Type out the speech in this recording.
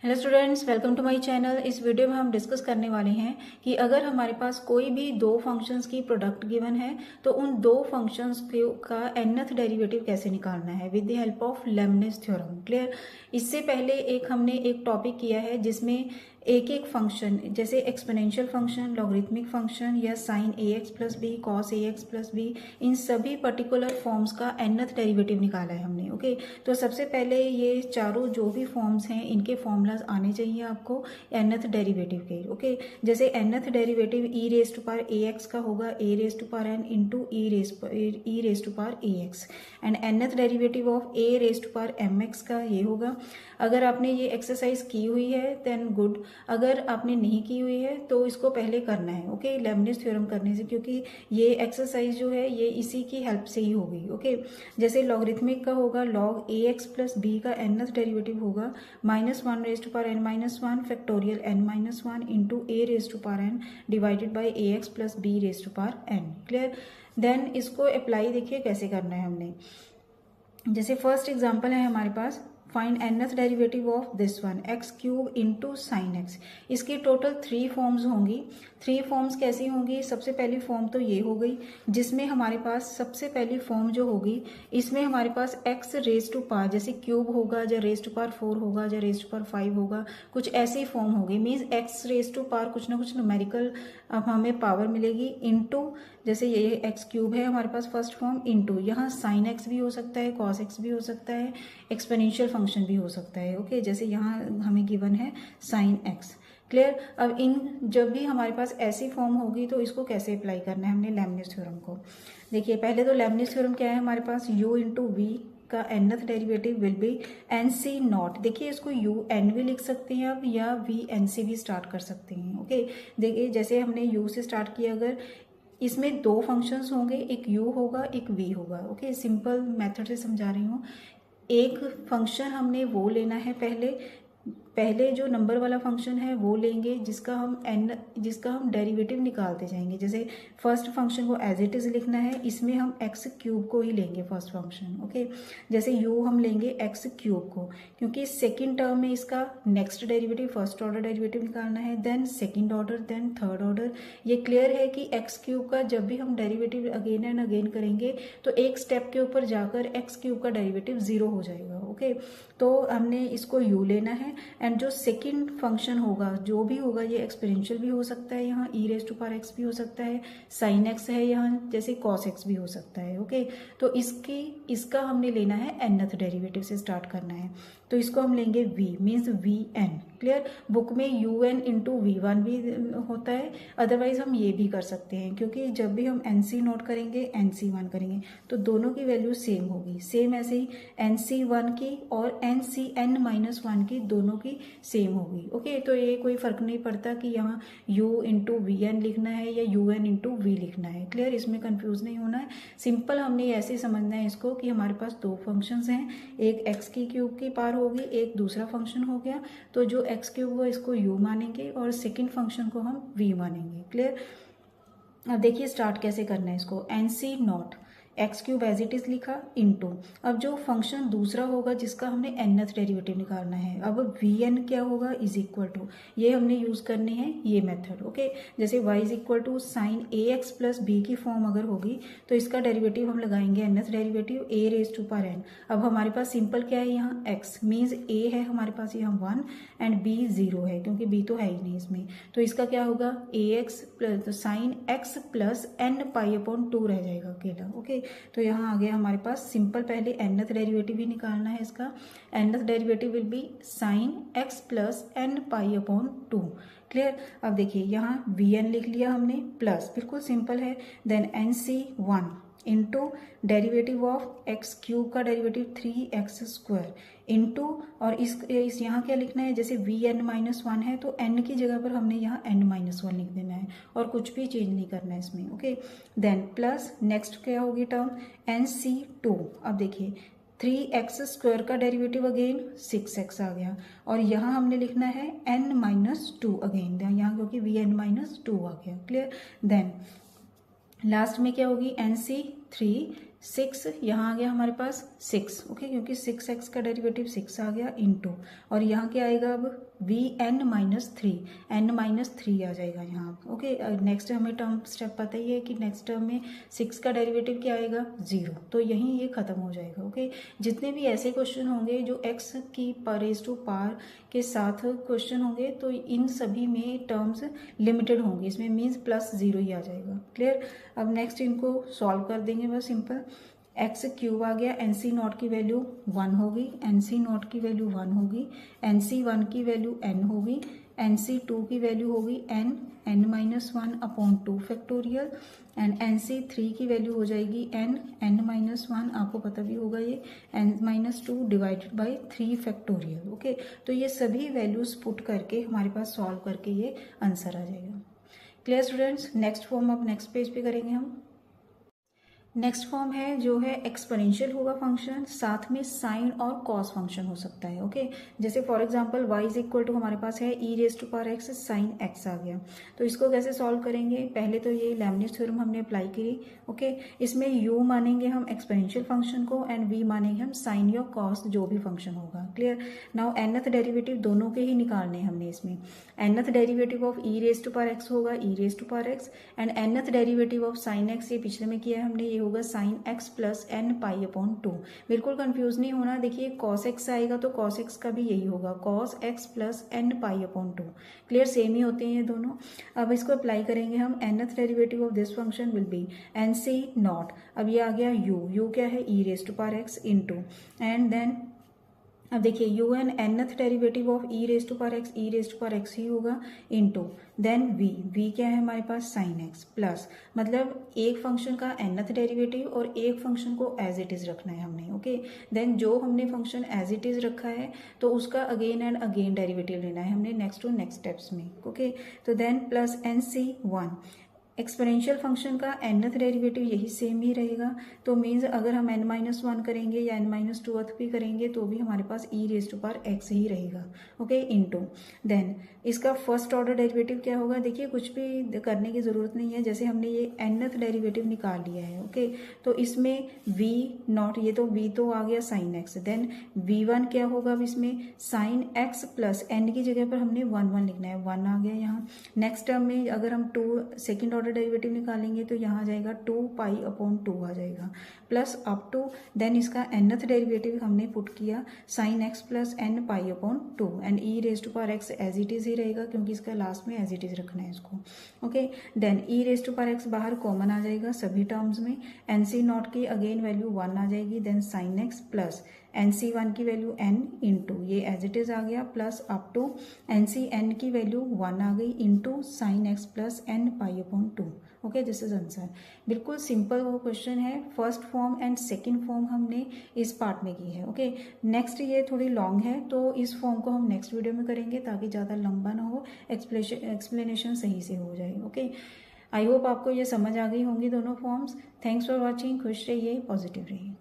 Hello students, welcome to my channel. इस video में हम डिस्कस करने वाले हैं कि अगर हमारे पास कोई भी दो फंक्शंस की प्रोडक्ट गिवन है तो उन दो फंक्शंस का nth डेरिवेटिव कैसे निकालना है with the help of Lebanese theorem. Clear. इससे पहले हमने एक टॉपिक किया है जिसमें एक एक फंक्शन जैसे एक्सपोनेंशियल फंक्शन, लॉगरिथमिक फंक्शन या sign a x plus B, cos A x plus B, इन सभी पर्टिकुलर फॉर्म्स का nth डेरिवेटिव निकाला है हमने। ओके, तो सबसे पहले ये चारों जो भी फॉर्म्स हैं इनके फॉर्मूलाज आने चाहिए आपको nth डेरिवेटिव के। ओके, जैसे nth derivative e raise to power a x का होगा a raise to power n into e raise to power a x, and nth derivative of a raise to power m x का ये होगा। अगर आपने ये exercise की हुई है देन गुड, अगर आपने नहीं की हुई है तो इसको पहले करना है। ओके, लेबनिज थ्योरम करने से, क्योंकि ये एक्सरसाइज जो है ये इसी की हेल्प से ही होगी। ओके, जैसे लॉगरिथमिक का होगा log a x plus b का nth डेरिवेटिव होगा -1 raise to power n-1 factorial n-1 into a raise to power n divided by a x plus b raise to power n। Clear. Then इसको apply देखिए कैसे करना है हमने। जैसे first example है हमारे पास, find nth derivative of this one x cube into sine x. इसकी टोटल 3 फॉर्म्स होंगी। 3 फॉर्म्स कैसी होंगी? सबसे पहली फॉर्म तो ये हो गई जिसमें हमारे पास सबसे पहली फॉर्म जो होगी इसमें हमारे पास एक्स रेज टू पावर जैसे क्यूब होगा या रेज टू पावर 4 होगा या रेज टू पावर 5 होगा, कुछ ऐसी फॉर्म होगी। Means x raise to power कुछ ना कुछ न्यूमेरिकल हमें पावर मिलेगी इंटू, जैसे ये एक्स क्यूब है हमारे पास फर्स्ट फॉर्म, इंटू यहाँ साइन एक्स भी हो सकता है, कॉस एक्स भी हो सकता है, एक्सपोनेंशियल फंक्शन भी हो सकता है। ओके, जैसे यहाँ हमें गिवन है साइन एक्स। क्लियर। अब इन जब भी हमारे पास ऐसी फॉर्म होगी तो इसको कैसे अप्लाई करना है हमने लेबनिज थ्योरम को। देखिए पहले तो लेबनिज थ्योरम क्या है हमारे पास, u इंटू वी का nth derivative will be n c naught. देखिए इसको यू एन भी लिख सकते हैं आप या वी एन सी भी स्टार्ट कर सकते हैं। ओके, देखिए जैसे हमने यू से स्टार्ट किया, अगर इसमें 2 फंक्शंस होंगे, एक u होगा एक v होगा। ओके, सिंपल मेथड से समझा रही हूँ। एक फंक्शन हमने वो लेना है, पहले जो नंबर वाला फंक्शन है वो लेंगे जिसका हम डेरिवेटिव निकालते जाएंगे। जैसे फर्स्ट फंक्शन को एज इट इज लिखना है, इसमें हम एक्स क्यूब को ही लेंगे फर्स्ट फंक्शन। ओके, जैसे यू हम लेंगे एक्स क्यूब को, क्योंकि सेकंड टर्म में इसका next derivative first order derivative निकालना है, then second order, then third order. ये क्लियर है कि एक्स क्यूब का जब भी हम डेरिवेटिव अगेन एंड अगेन करेंगे तो एक स्टेप के ऊपर जाकर एक्स क्यूब का डेरिवेटिव 0 हो जाएगा। ओके, तो हमने इसको u लेना है, एंड जो सेकंड फंक्शन होगा जो भी होगा ये एक्सपोनेंशियल भी हो सकता है, यहाँ e raise to power x भी हो सकता है, साइन x है यहाँ जैसे कॉस x भी हो सकता है। ओके, तो इसका हमने लेना है nth डेरिवेटिव से स्टार्ट करना है, तो इसको हम लेंगे v means vn। Clear. Book में un इंटू v1 भी होता है, अदरवाइज हम ये भी कर सकते हैं, क्योंकि जब भी हम nc नोट करेंगे nc1 करेंगे तो दोनों की वैल्यू सेम होगी। सेम ऐसे ही nc1 की और ncn-1 की दोनों की सेम होगी। ओके, तो ये कोई फर्क नहीं पड़ता कि यहाँ u इंटू वी एन लिखना है या un इंटू वी लिखना है। क्लियर, इसमें कंफ्यूज नहीं होना है। सिंपल हमने ऐसे समझना है इसको कि हमारे पास 2 फंक्शंस हैं, एक एक्स की क्यूब की पावर होगी, एक दूसरा फंक्शन हो गया, तो जो एक्स क्यूब हुआ इसको u मानेंगे और सेकेंड फंक्शन को हम v मानेंगे। क्लियर। अब देखिए स्टार्ट कैसे करना है इसको, n c naught x cube as it is लिखा इंटू, अब जो फंक्शन दूसरा होगा जिसका हमने nth डेरिवेटिव निकालना है, अब वी एन क्या होगा इज इक्वल टू, ये हमने यूज करने हैं ये मेथड। ओके, जैसे y is equal to sine a x plus b की फॉर्म अगर होगी तो इसका डेरिवेटिव हम लगाएंगे nth derivative a raise to power n। अब हमारे पास सिंपल क्या है यहाँ x मीन्स a है हमारे पास यहाँ 1 एंड b 0 है, क्योंकि b तो है ही नहीं इसमें, तो इसका क्या होगा a x plus sign x plus n pi upon 2 रह जाएगा अकेला। ओके, तो यहाँ आ गया हमारे पास सिंपल, पहले nth डेरिवेटिव ही निकालना है इसका। nth derivative will be sine x plus n pi upon 2। Clear. अब देखिए यहाँ vn लिख लिया हमने, प्लस बिल्कुल सिंपल है, then nc1 into derivative of x cube का डेरिवेटिव 3x² इंटू, और इस यहाँ क्या लिखना है, जैसे vn-1 है तो n की जगह पर हमने यहाँ n-1 लिख देना है और कुछ भी चेंज नहीं करना है इसमें। ओके, देन प्लस नेक्स्ट क्या होगी टर्म nc2। अब देखिए 3x² का डेरिवेटिव अगेन 6x आ गया, और यहाँ हमने लिखना है n-2 अगेन यहाँ, क्योंकि vn-2 आ गया। क्लियर। देन लास्ट में क्या होगी nc3 6 यहाँ आ गया हमारे पास 6, ओके, क्योंकि 6x का डेरिवेटिव 6 आ गया इनटू, और यहाँ क्या आएगा अब vn माइनस 3, n माइनस 3 आ जाएगा यहाँ, ओके। नेक्स्ट हमें टर्म स्टेप पता ही है कि नेक्स्ट टर्म में 6 का डेरिवेटिव क्या आएगा 0, तो यहीं ये खत्म हो जाएगा, ओके। जितने भी ऐसे क्वेश्चन होंगे जो x की रेज़ टू पावर के साथ क्वेश्चन होंगे तो इन सभी में टर्म्स लिमिटेड होंगे, इसमें मीन्स प्लस 0 ही आ जाएगा, क्लियर। अब नेक्स्ट इनको सॉल्व कर देंगे बस सिंपल। एक्स क्यूब आ गया, एन सी नॉट की वैल्यू 1 होगी, एन सी नॉट की वैल्यू 1 होगी, एन सी 1 की वैल्यू n होगी, एन सी 2 की वैल्यू होगी n minus 1 upon 2 factorial, and n c 3 की वैल्यू हो जाएगी n माइनस 1, आपको पता भी होगा ये n minus 2 divided by 3 factorial, okay. तो ये सभी वैल्यूज पुट करके हमारे पास सॉल्व करके ये आंसर आ जाएगा, क्लियर स्टूडेंट्स। नेक्स्ट फॉर्म अब नेक्स्ट पेज पे करेंगे हम। नेक्स्ट फॉर्म है जो है एक्सपोनेंशियल होगा फंक्शन, साथ में साइन और कॉस फंक्शन हो सकता है, ओके। जैसे for example y is equal to हमारे पास है e raise to power x sine x आ गया, तो इसको कैसे सॉल्व करेंगे, पहले तो ये लेबनिज़ थ्योरम हमने अप्लाई करी, ओके। इसमें u मानेंगे हम एक्सपोनेंशियल फंक्शन को एंड v मानेंगे हम साइन या कॉस जो भी फंक्शन होगा, क्लियर। नाउ nth डेरिवेटिव दोनों के ही निकालने हमने इसमें, nth derivative of e raise to power x होगा e raise to power x, and nth derivative of sine x ये पिछले में किया है हमने, ये होगा sine x plus n pi upon 2। बिल्कुल कंफ्यूज नहीं होना, देखिए cos x आएगा तो cos x का भी यही होगा cos x plus n pi upon 2, clear, same ही होते हैं ये दोनों। अब इसको अप्लाई करेंगे हम, nth derivative of this function will be n c naught, अब ये आ गया u क्या है e raise to power x into, and then अब देखिए u n nth derivative of e raise to power x ही होगा इनटू, देन v क्या है हमारे पास साइन x प्लस, मतलब एक फंक्शन का nth डेरिवेटिव और एक फंक्शन को एज इट इज रखना है हमने, ओके। देन जो हमने फंक्शन एज इट इज रखा है तो उसका अगेन एंड अगेन डेरिवेटिव लेना है हमने नेक्स्ट टू नेक्स्ट स्टेप्स में, ओके। तो then plus NC1, exponential function का nth डेरिवेटिव यही सेम ही रहेगा, तो मीन्स अगर हम n माइनस 1 करेंगे या n माइनस 2 भी करेंगे तो भी हमारे पास e raise to power x ही रहेगा, ओके, इनटू देन इसका फर्स्ट ऑर्डर डेरिवेटिव क्या होगा, देखिए कुछ भी करने की ज़रूरत नहीं है, जैसे हमने ये nth डेरिवेटिव निकाल लिया है, ओके। तो इसमें v नॉट, ये तो v तो आ गया साइन x, देन v1 क्या होगा, अब इसमें साइन x प्लस n की जगह पर हमने 1 लिखना है, 1 आ गया यहाँ। नेक्स्ट टर्म में अगर हम 2 सेकेंड ऑर्डर डेरिवेटिव निकालेंगे तो यहाँ आ जाएगा 2 पाई अपॉन 2 आ जाएगा, प्लस अप टू देन इसका nth डेरिवेटिव हमने पुट किया sine x plus n pi upon 2, and e raise to power x as it is ही रहेगा क्योंकि इसका लास्ट में एज इट इज रखना है इसको, okay. Then e raise to power x बाहर कॉमन आ जाएगा सभी टर्म्स में, NC नॉट की अगेन वैल्यू 1 आ जाएगी, then sine x plus NC1 की वैल्यू n इंटू ये एज इट इज आ गया, प्लस अप टू NCn की वैल्यू 1 आ गई into sine x plus n pi upon 2, okay, this is answer. बिल्कुल सिंपल वो क्वेश्चन है, first form and second form हमने इस पार्ट में की है, ओके। नेक्स्ट ये थोड़ी लॉन्ग है तो इस फॉर्म को हम नेक्स्ट वीडियो में करेंगे ताकि ज़्यादा लंबा ना हो, एक्सप्लेनेशन सही से हो जाए, ओके। आई होप आपको ये समझ आ गई होंगी दोनों फॉर्म्स। थैंक्स फॉर वॉचिंग, खुश रहिए, पॉजिटिव रहिए।